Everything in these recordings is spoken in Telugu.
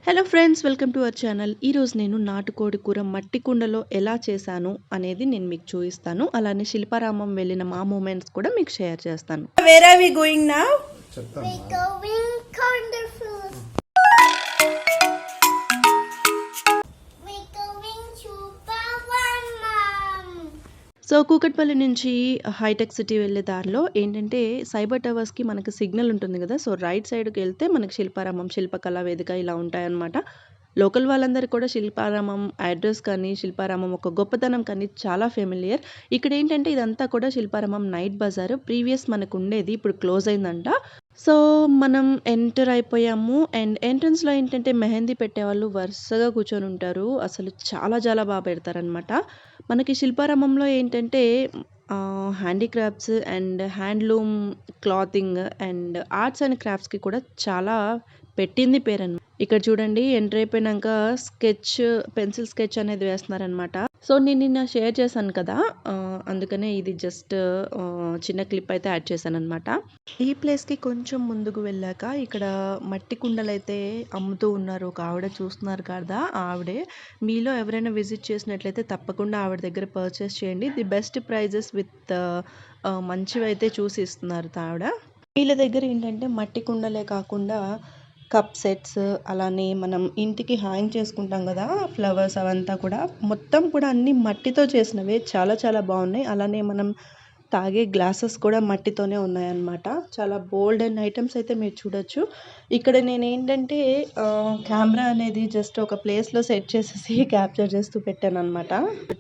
Hello friends, welcome to our channel. ఈరోజు నేను నాటుకోడి కూర మట్టి కుండలో ఎలా చేశాను అనేది నేను మీకు చూపిస్తాను. అలానే శిల్పారామం వెళ్ళిన మా మూమెంట్స్ కూడా మీకు షేర్ చేస్తాను. Where are we going now? We're going wonderful. We're going to Pawan Mom. So Kukatpally నుంచి హైటెక్ సిటీ వెళ్ళే దారిలో ఏంటంటే సైబర్ టవర్స్కి మనకి సిగ్నల్ ఉంటుంది కదా. సో రైట్ సైడ్కి వెళ్తే మనకి శిల్పారామం, శిల్పకళా వేదిక ఇలా ఉంటాయన్నమాట. లోకల్ వాళ్ళందరికీ కూడా శిల్పారామం అడ్రస్ కానీ శిల్పారామం ఒక గొప్పతనం కానీ చాలా ఫెమిలియర్. ఇక్కడ ఏంటంటే ఇదంతా కూడా శిల్పారామం నైట్ బజార్. ప్రీవియస్ మనకు ఉండేది, ఇప్పుడు క్లోజ్ అయిందంట. సో మనం ఎంటర్ అయిపోయాము. అండ్ ఎంట్రన్స్లో ఏంటంటే మెహందీ పెట్టేవాళ్ళు వరుసగా కూర్చొని ఉంటారు. అసలు చాలా చాలా బాగా పెడతారనమాట. మనకి శిల్పారామంలో ఏంటంటే handicrafts and handloom, clothing and arts and క్రాఫ్ట్స్కి కూడా చాలా పెట్టింది పేరన్నమాట. ఇక్కడ చూడండి, ఎంటర్ అయిపోయినాక పెన్సిల్ స్కెచ్ అనేది వేస్తున్నారనమాట. సో నేను నిన్న షేర్ చేశాను కదా, అందుకనే ఇది జస్ట్ చిన్న క్లిప్ అయితే యాడ్ చేశాను అనమాట. ఈ ప్లేస్కి కొంచెం ముందుకు వెళ్ళాక ఇక్కడ మట్టి కుండలు అయితే అమ్ముతూ ఉన్నారు. ఒక ఆవిడ చూస్తున్నారు కదా, ఆవిడే. మీలో ఎవరైనా విజిట్ చేసినట్లయితే తప్పకుండా ఆవిడ దగ్గర పర్చేస్ చేయండి. ది బెస్ట్ ప్రైజెస్ విత్ మంచివి అయితే చూసి ఇస్తున్నారు ఆవిడ. వీళ్ళ దగ్గర ఏంటంటే మట్టి కుండలే కాకుండా కప్ సెట్స్, అలానే మనం ఇంటికి హ్యాంగ్ చేసుకుంటాం కదా ఫ్లవర్స్, అవంతా కూడా మొత్తం కూడా అన్ని మట్టితో చేసినవే. చాలా చాలా బాగున్నాయి. అలానే మనం తాగే గ్లాసెస్ కూడా మట్టితోనే ఉన్నాయన్నమాట. చాలా బోల్డ్ అండ్ ఐటమ్స్ అయితే మీరు చూడొచ్చు. ఇక్కడ నేను ఏంటంటే కెమెరా అనేది జస్ట్ ఒక ప్లేస్లో సెట్ చేసేసి క్యాప్చర్ చేస్తూ పెట్టాను అనమాట.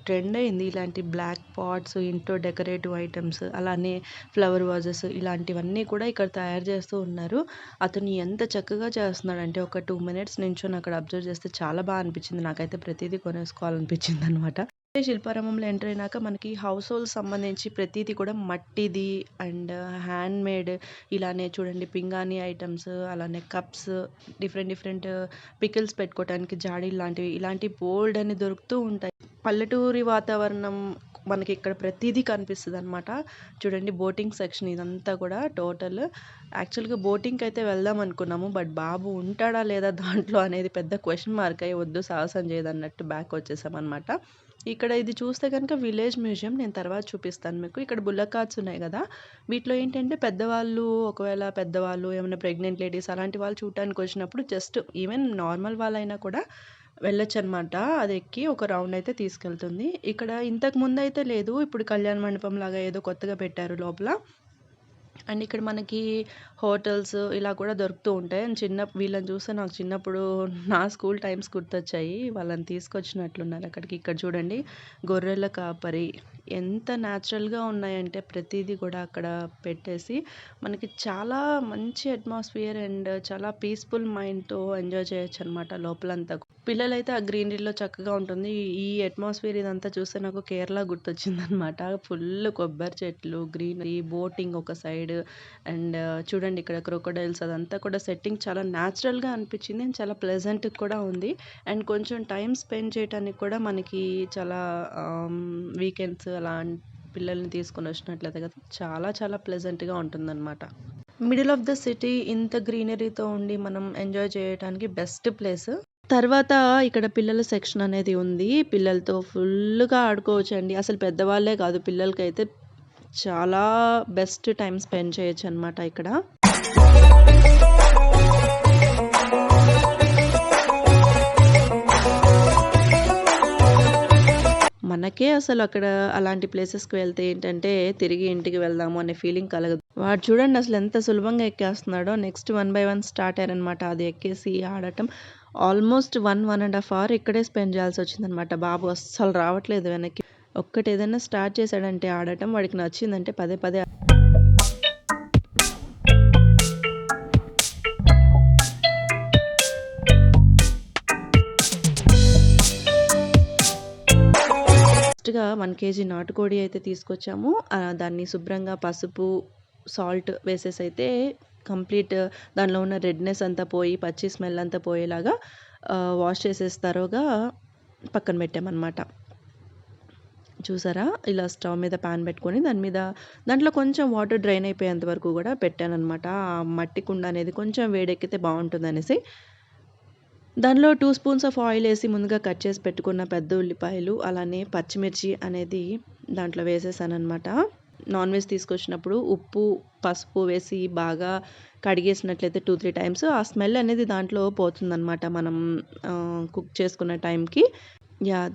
ట్రెండ్ అయింది ఇలాంటి బ్లాక్ పాట్స్, ఇంట్లో డెకరేటివ్ ఐటమ్స్, అలానే ఫ్లవర్ వాజెస్, ఇలాంటివన్నీ కూడా ఇక్కడ తయారు చేస్తూ ఉన్నారు. అతను ఎంత చక్కగా చేస్తున్నాడంటే ఒక 2 minutes నించొని అక్కడ అబ్జర్వ్ చేస్తే చాలా బాగా అనిపించింది. నాకైతే ప్రతిదీ కొనేసుకోవాలనిపించింది అనమాట. శిల్పారామంలో ఎంటర్ అయినాక మనకి హౌస్ హోల్డ్ సంబంధించి ప్రతిదీ కూడా మట్టిది అండ్ హ్యాండ్ మేడ్, ఇలానే చూడండి పింగాణి ఐటమ్స్, అలానే కప్స్, డిఫరెంట్ పికిల్స్ పెట్టుకోవడానికి జాడీలు లాంటివి, ఇలాంటి బోల్డ్ అని దొరుకుతూ ఉంటాయి. పల్లెటూరి వాతావరణం మనకి ఇక్కడ ప్రతిదీ కనిపిస్తుంది అనమాట. చూడండి, బోటింగ్ సెక్షన్ ఇదంతా కూడా టోటల్. యాక్చువల్గా బోటింగ్కి అయితే వెళ్దాం అనుకున్నాము, బట్ బాబు ఉంటాడా లేదా దాంట్లో అనేది పెద్ద క్వశ్చన్ మార్క్ అయ్యి వద్దు సాహసం చేయదన్నట్టు బ్యాక్ వచ్చేసాం అనమాట. ఇక్కడ ఇది చూస్తే కనుక విలేజ్ మ్యూజియం, నేను తర్వాత చూపిస్తాను మీకు. ఇక్కడ బుల్లక్ కార్ట్స్ ఉన్నాయి కదా, వీటిలో ఏంటంటే పెద్దవాళ్ళు ఏమైనా ప్రెగ్నెంట్ లేడీస్ అలాంటి వాళ్ళు చూడటానికి వచ్చినప్పుడు జస్ట్ ఈవెన్ నార్మల్ వాళ్ళైనా కూడా వెళ్ళొచ్చు అనమాట. అది ఎక్కి ఒక రౌండ్ అయితే తీసుకెళ్తుంది. ఇక్కడ ఇంతకు ముందు అయితే లేదు, ఇప్పుడు కళ్యాణ మండపం లాగా ఏదో కొత్తగా పెట్టారు లోపల. అండ్ ఇక్కడ మనకి హోటల్స్ ఇలా కూడా దొరుకుతూ ఉంటాయి. అండ్ వీళ్ళని చూస్తే నాకు చిన్నప్పుడు నా స్కూల్ టైమ్స్ గుర్తొచ్చాయి. వాళ్ళని తీసుకొచ్చినట్లున్నారు అక్కడికి. ఇక్కడ చూడండి, గొర్రెల కాపరి ఎంత న్యాచురల్గా ఉన్నాయంటే ప్రతిదీ కూడా అక్కడ పెట్టేసి మనకి చాలా మంచి అట్మాస్ఫియర్ అండ్ చాలా పీస్ఫుల్ మైండ్తో ఎంజాయ్ చేయొచ్చు అనమాట లోపలంతా. పిల్లలైతే ఆ గ్రీనరీలో చక్కగా ఉంటుంది. ఈ అట్మాస్ఫియర్ ఇదంతా చూస్తే నాకు కేరళ గుర్తొచ్చింది అనమాట. ఫుల్ కొబ్బరి చెట్లు, గ్రీనరీ, బోటింగ్ ఒక సైడ్ అండ్ చూడండి ఇక్కడ క్రొకోడైల్స్, అదంతా కూడా సెట్టింగ్ చాలా న్యాచురల్గా అనిపించింది అండ్ చాలా ప్లెజెంట్ కూడా ఉంది. అండ్ కొంచెం టైం స్పెండ్ చేయడానికి కూడా మనకి చాలా వీకెండ్స్ అలా పిల్లల్ని తీసుకొని వచ్చినట్లయితే కదా చాలా చాలా ప్లెజెంట్గా ఉంటుందన్నమాట. మిడిల్ ఆఫ్ ద సిటీ ఇంత గ్రీనరీతో ఉండి మనం ఎంజాయ్ చేయడానికి బెస్ట్ ప్లేస్. తర్వాత ఇక్కడ పిల్లల సెక్షన్ అనేది ఉంది. పిల్లలతో ఫుల్గా ఆడుకోవచ్చండి. అసలు పెద్దవాళ్ళే కాదు, పిల్లలకైతే చాలా బెస్ట్ టైం స్పెండ్ చేయొచ్చు అనమాట ఇక్కడ. మనకే అసలు అక్కడ అలాంటి ప్లేసెస్కి వెళ్తే ఏంటంటే తిరిగి ఇంటికి వెళ్దాము అనే ఫీలింగ్ కలగదు. వాడు చూడండి అసలు ఎంత సులభంగా ఎక్కేస్తున్నాడో. నెక్స్ట్ 1 by 1 స్టార్ట్ అయ్యారనమాట. అది ఎక్కేసి ఆడటం ఆల్మోస్ట్ 1.5 hours ఇక్కడే స్పెండ్ చేయాల్సి వచ్చిందనమాట. బాబు అస్సలు రావట్లేదు వెనక్కి. ఒక్కటి ఏదైనా స్టార్ట్ చేశాడంటే ఆడటం, వాడికి నచ్చిందంటే పదే పదే ఫస్ట్గా 1 kg నాటుకోడి అయితే తీసుకొచ్చాము. దాన్ని శుభ్రంగా పసుపు, సాల్ట్ వేసేసి అయితే కంప్లీట్ దానిలో ఉన్న రెడ్నెస్ అంతా పోయి పచ్చి స్మెల్ అంతా పోయేలాగా వాష్ చేసేస్తారుగా పక్కన పెట్టామన్నమాట. చూసారా, ఇలా స్టవ్ మీద పాన్ పెట్టుకొని దాంట్లో కొంచెం వాటర్ డ్రైన్ అయిపోయేంత వరకు కూడా పెట్టానన్నమాట. ఆ మట్టి కుండ అనేది కొంచెం వేడెక్కితే బాగుంటుంది అనేసి. దానిలో 2 స్పూన్స్ ఆఫ్ ఆయిల్ ఏసి ముందుగా కట్ చేసి పెట్టుకున్న పెద్ద ఉల్లిపాయలు, అలానే పచ్చిమిర్చి అనేది దాంట్లో వేసేసాననమాట. నాన్ వెజ్ తీసుకొచ్చినప్పుడు ఉప్పు, పసుపు వేసి బాగా కడిగేసినట్లయితే 2, 3 టైమ్స్ ఆ స్మెల్ అనేది దాంట్లో పోతుందనమాట మనం కుక్ చేసుకున్న టైంకి.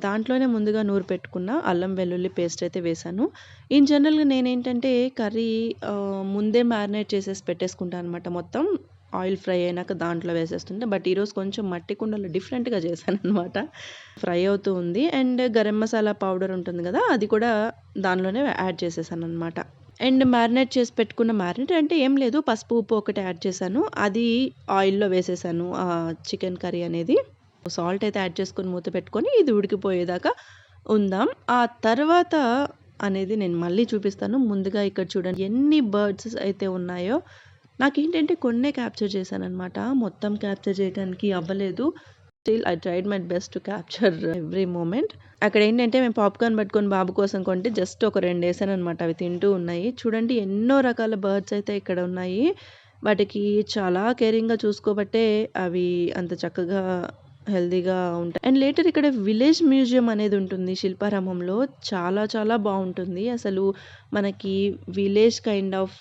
దాంట్లోనే ముందుగా నూరి పెట్టుకున్న అల్లం వెల్లుల్లి పేస్ట్ అయితే వేశాను. ఇన్ జనరల్‌గా నేనేంటంటే కర్రీ ముందే మ్యారినేట్ చేసేసి పెట్టేసుకుంటాను అనమాట మొత్తం. ఆయిల్ ఫ్రై అయినాక దాంట్లో వేసేస్తుంటా. బట్ ఈరోజు కొంచెం మట్టి కుండలో డిఫరెంట్‌గా చేశాననమాట. ఫ్రై అవుతూ ఉంది. అండ్ గరం మసాలా పౌడర్ ఉంటుంది గదా! అది కూడా దానిలోనే యాడ్ చేసేసాననమాట. అండ్ మ్యారినేట్ చేసి పెట్టుకున్న మ్యారినేట్ అంటే ఏం లేదు, పసుపు, ఉప్పు ఒకటే యాడ్ చేశాను. అది ఆయిల్‌లో వేసేసాను చికెన్ కర్రీ అనేది. సాల్ట్ అయితే యాడ్ చేసుకొని మూత పెట్టుకొని ఇది ఉడికిపోయేదాకా ఉందాం. ఆ తర్వాత అనేది నేను మళ్ళీ చూపిస్తాను. ముందుగా ఇక్కడ చూడండి ఎన్ని బర్డ్స్ అయితే ఉన్నాయో. నాకేంటంటే కొన్నే క్యాప్చర్ చేశాననమాట. మొత్తం క్యాప్చర్ చేయడానికి అవ్వలేదు. Still I tried my best to capture every moment. అక్కడేంటంటే మేము పాప్‌కార్న్ పట్టుకొని బాబు కోసం కొంటే జస్ట్ ఒక 2 ఏసాననమాట. అవి తింటూ ఉన్నాయి. చూడండి ఎన్నో రకాల బర్డ్స్ అయితే ఇక్కడ ఉన్నాయి. వాటికి చాలా కేరింగ్‌గా చూసుకోబట్టే అవి అంత చక్కగా హెల్తీగా ఉంటాయి. అండ్ లేటర్ ఇక్కడ విలేజ్ మ్యూజియం అనేది ఉంటుంది శిల్పారామంలో. చాలా చాలా బావుంటుంది. అసలు మనకి విలేజ్ కైండ్ ఆఫ్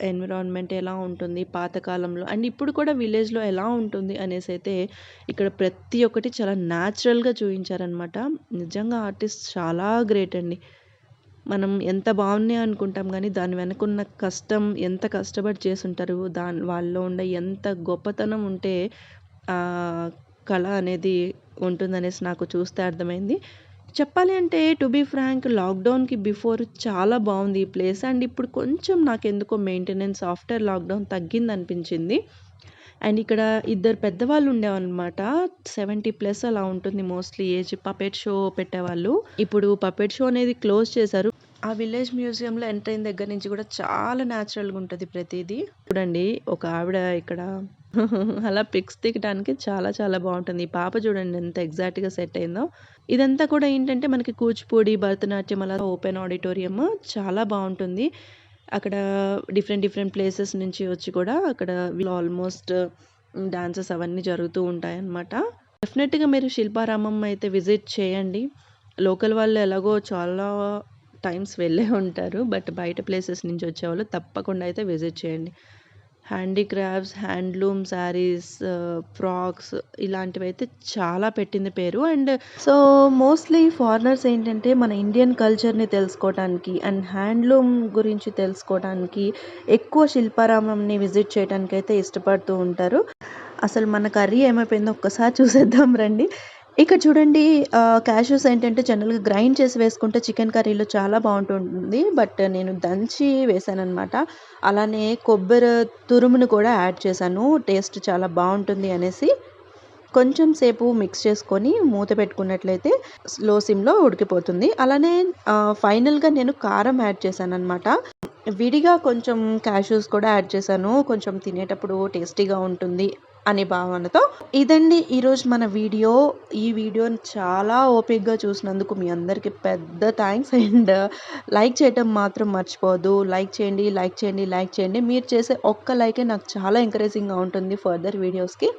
ఎన్విరాన్మెంట్ ఎలా ఉంటుంది పాతకాలంలో అండ్ ఇప్పుడు కూడా విలేజ్‌లో ఎలా ఉంటుంది అనేసైతే ఇక్కడ ప్రతి ఒక్కటి చాలా న్యాచురల్‌గా చూయించారనమాట. నిజంగా ఆర్టిస్ట్ చాలా గ్రేట్ అండి. మనం ఎంత బావున్నాయి అనుకుంటాం గానీ, దాని వెనకున్న కష్టం ఎంత కష్టపడి చేసుంటారు. వాళ్ళలో ఉండే ఎంత గొప్పతనం ఉంటే కళ అనేది ఉంటుందనేసి నాకు చూస్తే అర్థమైంది. చెప్పాలి అంటే టు బీ ఫ్రాంక్ లాక్‌డౌన్‌కి బిఫోర్ చాలా బావుంది ఈ ప్లేస్. అండ్ ఇప్పుడు కొంచెం నాకెందుకో మెయింటెనెన్స్ ఆఫ్టర్ లాక్‌డౌన్ తగ్గిందనిపించింది. అండ్ ఇక్కడ ఇద్దరు పెద్దవాళ్ళు ఉండేవాళ్ళనమాట. 70+ అలా ఉంటుంది మోస్ట్‌లీ ఏజ్. పపెట్ షో పెట్టేవాళ్ళు. ఇప్పుడు పపెట్ షో అనేది క్లోజ్ చేశారు. ఆ విలేజ్ మ్యూజియంలో ఎంటర్ అయిన దగ్గర నుంచి కూడా చాలా న్యాచురల్‌గా ఉంటది ప్రతీదీ. చూడండి ఒక ఆవిడ ఇక్కడ అలా పిక్స్ దిగడానికి చాలా చాలా బావుంటుంది. ఈ పాప చూడండి ఎంత ఎగ్జాక్ట్‌గా సెట్ అయిందో. ఇదంతా కూడా ఏంటంటే మనకి కూచిపూడి, భరతనాట్యం అలా ఓపెన్ ఆడిటోరియం చాలా బావుంటుంది. అక్కడ డిఫరెంట్ డిఫరెంట్ ప్లేసెస్ నుంచి వచ్చి కూడా అక్కడ ఆల్మోస్ట్ డాన్సెస్ అవన్నీ జరుగుతూ ఉంటాయన్నమాట. డెఫినెట్‌గా మీరు శిల్పారామం అయితే విజిట్ చేయండి. లోకల్ వాళ్ళు ఎలాగో చాలా టైమ్స్ వెళ్ళే ఉంటారు. బట్ బయట ప్లేసెస్ నుంచి వచ్చేవాళ్ళు తప్పకుండా అయితే విజిట్ చేయండి. హ్యాండీక్రాఫ్ట్స్, హ్యాండ్లూమ్ శారీస్, ఫ్రాక్స్ ఇలాంటివైతే చాలా పెట్టింది పేరు. అండ్ సో మోస్ట్‌లీ ఫారినర్స్ ఏంటంటే మన ఇండియన్ కల్చర్‌ని తెలుసుకోవటానికి అండ్ హ్యాండ్లూమ్ గురించి తెలుసుకోవటానికి ఎక్కువ శిల్పారామంని విజిట్ చేయడానికైతే ఇష్టపడుతూ ఉంటారు. అసలు మన కర్రీ ఏమైపోయిందో ఒక్కసారి చూసేద్దాం రండి. ఇక్కడ చూడండి క్యాష్యూస్ ఏంటంటే జనరల్‌గా గ్రైండ్ చేసి వేసుకుంటే చికెన్ కర్రీలో చాలా బావుంటుంది. బట్ నేను దంచి వేశాననమాట. అలానే కొబ్బరి తురుమును కూడా యాడ్ చేశాను. టేస్ట్ చాలా బావుంటుంది అనేసి. కొంచెం సేపు మిక్స్ చేసుకొని మూత పెట్టుకున్నట్లయితే లో సిమ్‌లో ఉడికిపోతుంది. అలానే ఫైనల్‌గా నేను కారం యాడ్ చేశాననమాట. విడిగా కొంచెం క్యాష్యూస్ కూడా యాడ్ చేశాను. కొంచెం తినేటప్పుడు టేస్టీగా ఉంటుంది అనే భావనతో. ఇదండి ఈరోజు మన వీడియో. ఈ వీడియోని చాలా ఓపికగా చూసినందుకు మీ అందరికీ పెద్ద థాంక్స్. అండ్ లైక్ చేయటం మాత్రం మర్చిపోవద్దు. లైక్ చేయండి, లైక్ చేయండి, లైక్ చేయండి. మీరు చేసే ఒక్క లైకే నాకు చాలా ఎంకరేజింగ్‌గా ఉంటుంది ఫర్దర్ వీడియోస్‌కి.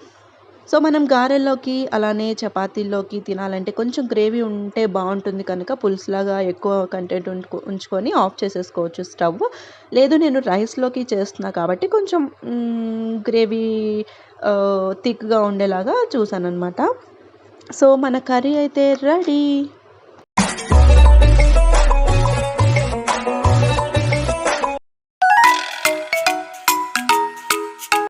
సో మనం గారెల్లోకి అలానే చపాతీల్లోకి తినాలంటే కొంచెం గ్రేవీ ఉంటే బావుంటుంది కనుక పులుసులాగా ఎక్కువ కంటెంట్ ఉంచుకొని ఆఫ్ చేసేసుకోవచ్చు స్టవ్. లేదు నేను రైస్‌లోకి చేస్తున్నా కాబట్టి కొంచెం గ్రేవీ థిక్‌గా ఉండేలాగా చూసాననమాట. సో మన కర్రీ అయితే రెడీ.